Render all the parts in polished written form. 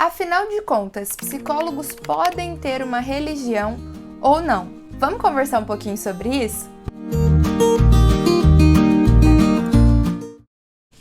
Afinal de contas, psicólogos podem ter uma religião ou não? Vamos conversar um pouquinho sobre isso?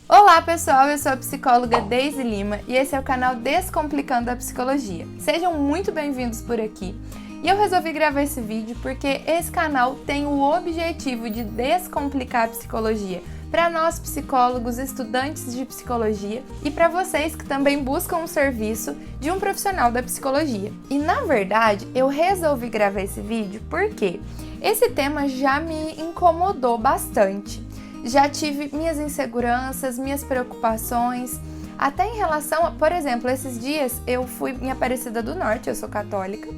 Olá pessoal, eu sou a psicóloga Deise Lima e esse é o canal Descomplicando a Psicologia. Sejam muito bem-vindos por aqui. E eu resolvi gravar esse vídeo porque esse canal tem o objetivo de descomplicar a psicologia para nós psicólogos, estudantes de psicologia e para vocês que também buscam um serviço de um profissional da psicologia. E na verdade, eu resolvi gravar esse vídeo porque esse tema já me incomodou bastante. Já tive minhas inseguranças, minhas preocupações, até em relação a, por exemplo, esses dias eu fui em Aparecida do Norte, eu sou católica,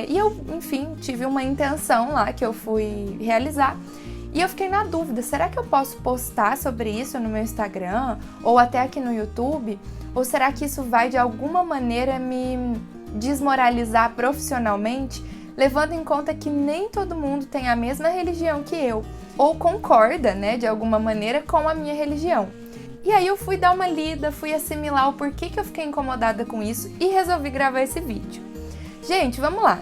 e eu, enfim, tive uma intenção lá que eu fui realizar. E eu fiquei na dúvida, será que eu posso postar sobre isso no meu Instagram ou até aqui no YouTube? Ou será que isso vai de alguma maneira me desmoralizar profissionalmente, levando em conta que nem todo mundo tem a mesma religião que eu, ou concorda, né, de alguma maneira com a minha religião. E aí eu fui dar uma lida, fui assimilar o porquê que eu fiquei incomodada com isso e resolvi gravar esse vídeo. Gente, vamos lá!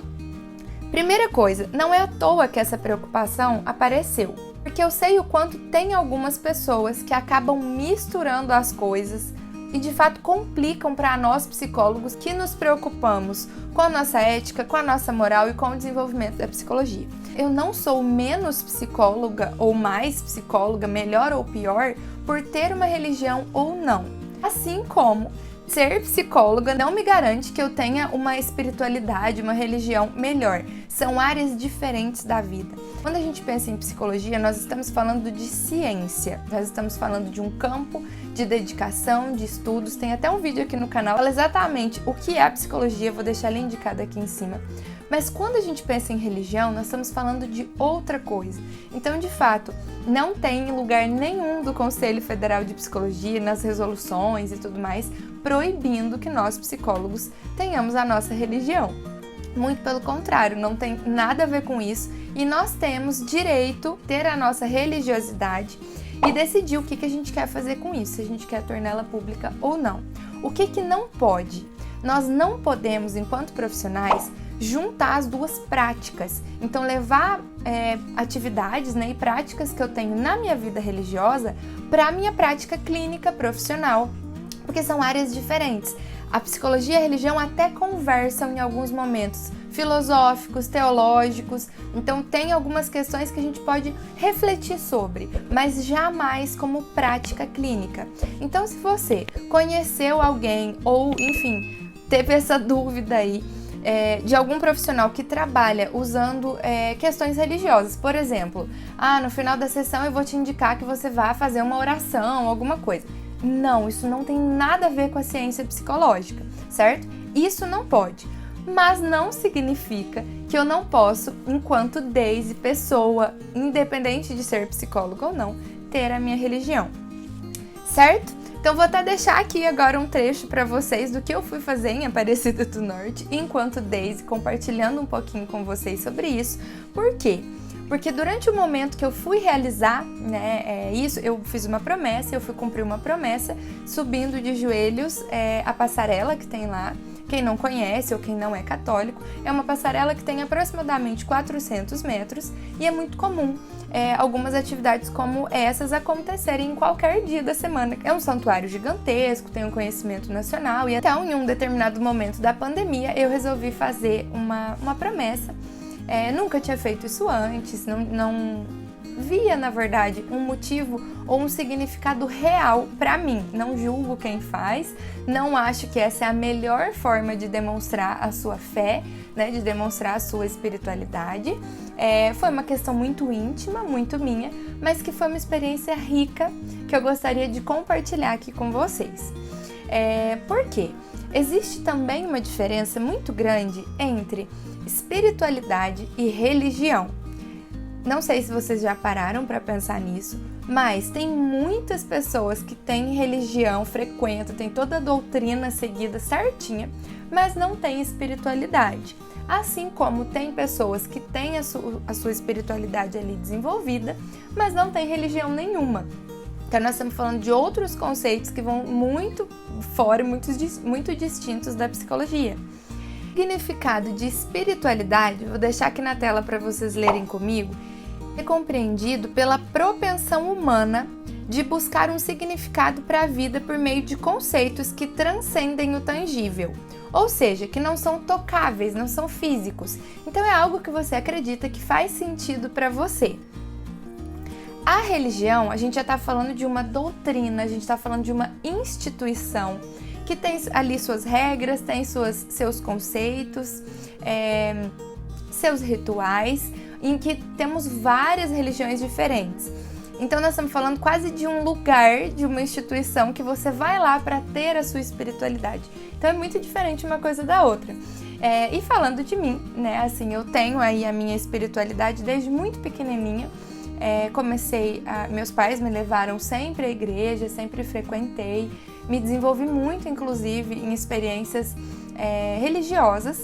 Primeira coisa, não é à toa que essa preocupação apareceu, porque eu sei o quanto tem algumas pessoas que acabam misturando as coisas e de fato complicam para nós psicólogos que nos preocupamos com a nossa ética, com a nossa moral e com o desenvolvimento da psicologia. Eu não sou menos psicóloga ou mais psicóloga, melhor ou pior, por ter uma religião ou não. Assim como ser psicóloga não me garante que eu tenha uma espiritualidade, uma religião melhor. São áreas diferentes da vida. Quando a gente pensa em psicologia, nós estamos falando de ciência. Nós estamos falando de um campo de dedicação, de estudos. Tem até um vídeo aqui no canal, fala exatamente o que é a psicologia, vou deixar ele indicado aqui em cima. Mas quando a gente pensa em religião, nós estamos falando de outra coisa. Então, de fato, não tem lugar nenhum do Conselho Federal de Psicologia, nas resoluções e tudo mais, proibindo que nós, psicólogos, tenhamos a nossa religião. Muito pelo contrário, não tem nada a ver com isso e nós temos direito a ter a nossa religiosidade e decidir o que a gente quer fazer com isso, se a gente quer torná-la pública ou não. O que não pode? Nós não podemos, enquanto profissionais, juntar as duas práticas. Então, levar atividades, né, e práticas que eu tenho na minha vida religiosa para a minha prática clínica profissional, porque são áreas diferentes. A psicologia e a religião até conversam em alguns momentos filosóficos, teológicos, então tem algumas questões que a gente pode refletir sobre, mas jamais como prática clínica. Então, se você conheceu alguém ou, enfim, teve essa dúvida aí, de algum profissional que trabalha usando questões religiosas, por exemplo, no final da sessão eu vou te indicar que você vá fazer uma oração, alguma coisa. Não, isso não tem nada a ver com a ciência psicológica, certo? Isso não pode, mas não significa que eu não posso, enquanto Deise, pessoa, independente de ser psicóloga ou não, ter a minha religião, certo? Então vou até deixar aqui agora um trecho para vocês do que eu fui fazer em Aparecida do Norte, enquanto Deise, compartilhando um pouquinho com vocês sobre isso. Por quê? Porque durante o momento que eu fui realizar, né, isso, eu fiz uma promessa, eu fui cumprir uma promessa, subindo de joelhos a passarela que tem lá. Quem não conhece ou quem não é católico, é uma passarela que tem aproximadamente 400 metros e é muito comum algumas atividades como essas acontecerem em qualquer dia da semana. É um santuário gigantesco, tem um conhecimento nacional e então em um determinado momento da pandemia eu resolvi fazer uma promessa. Nunca tinha feito isso antes, não via, na verdade, um motivo ou um significado real para mim. Não julgo quem faz, não acho que essa é a melhor forma de demonstrar a sua fé, né, de demonstrar a sua espiritualidade. Foi uma questão muito íntima, muito minha, mas que foi uma experiência rica que eu gostaria de compartilhar aqui com vocês. Por quê? Existe também uma diferença muito grande entre espiritualidade e religião. Não sei se vocês já pararam para pensar nisso, mas tem muitas pessoas que têm religião, frequentam, tem toda a doutrina seguida certinha, mas não tem espiritualidade. Assim como tem pessoas que têm a sua espiritualidade ali desenvolvida, mas não tem religião nenhuma. Então nós estamos falando de outros conceitos que vão muito fora e muito distintos da psicologia. O significado de espiritualidade, vou deixar aqui na tela para vocês lerem comigo, é compreendido pela propensão humana de buscar um significado para a vida por meio de conceitos que transcendem o tangível, ou seja, que não são tocáveis, não são físicos. Então é algo que você acredita que faz sentido para você. A religião, a gente já está falando de uma doutrina, a gente está falando de uma instituição que tem ali suas regras, tem seus conceitos, seus rituais, em que temos várias religiões diferentes. Então nós estamos falando quase de um lugar, de uma instituição que você vai lá para ter a sua espiritualidade. Então é muito diferente uma coisa da outra. E falando de mim, né, assim, eu tenho aí a minha espiritualidade desde muito pequenininha. Meus pais me levaram sempre à igreja, sempre frequentei, me desenvolvi muito, inclusive, em experiências religiosas.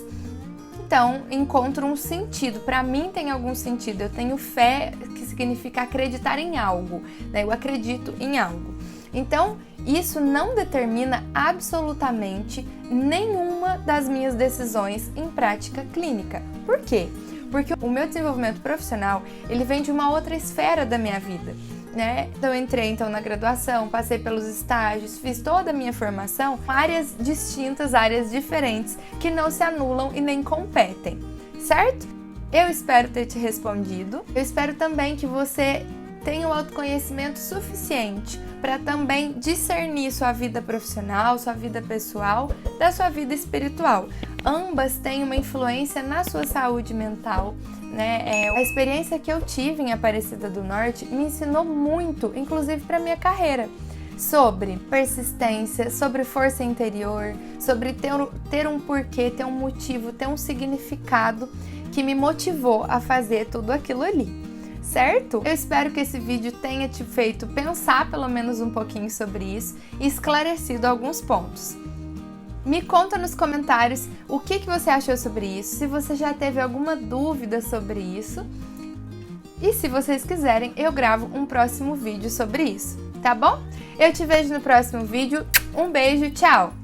Então, encontro um sentido. Para mim tem algum sentido. Eu tenho fé, que significa acreditar em algo, né? Eu acredito em algo. Então, isso não determina absolutamente nenhuma das minhas decisões em prática clínica. Por quê? Porque o meu desenvolvimento profissional, ele vem de uma outra esfera da minha vida, né? Então, eu entrei na graduação, passei pelos estágios, fiz toda a minha formação, áreas distintas, áreas diferentes, que não se anulam e nem competem, certo? Eu espero ter te respondido. Eu espero também que você tenha o autoconhecimento suficiente para também discernir sua vida profissional, sua vida pessoal, da sua vida espiritual. Ambas têm uma influência na sua saúde mental, né? A experiência que eu tive em Aparecida do Norte me ensinou muito, inclusive para minha carreira, sobre persistência, sobre força interior, sobre ter um porquê, ter um motivo, ter um significado que me motivou a fazer tudo aquilo ali. Certo? Eu espero que esse vídeo tenha te feito pensar pelo menos um pouquinho sobre isso e esclarecido alguns pontos. Me conta nos comentários o que você achou sobre isso, se você já teve alguma dúvida sobre isso. E se vocês quiserem, eu gravo um próximo vídeo sobre isso, tá bom? Eu te vejo no próximo vídeo. Um beijo, tchau!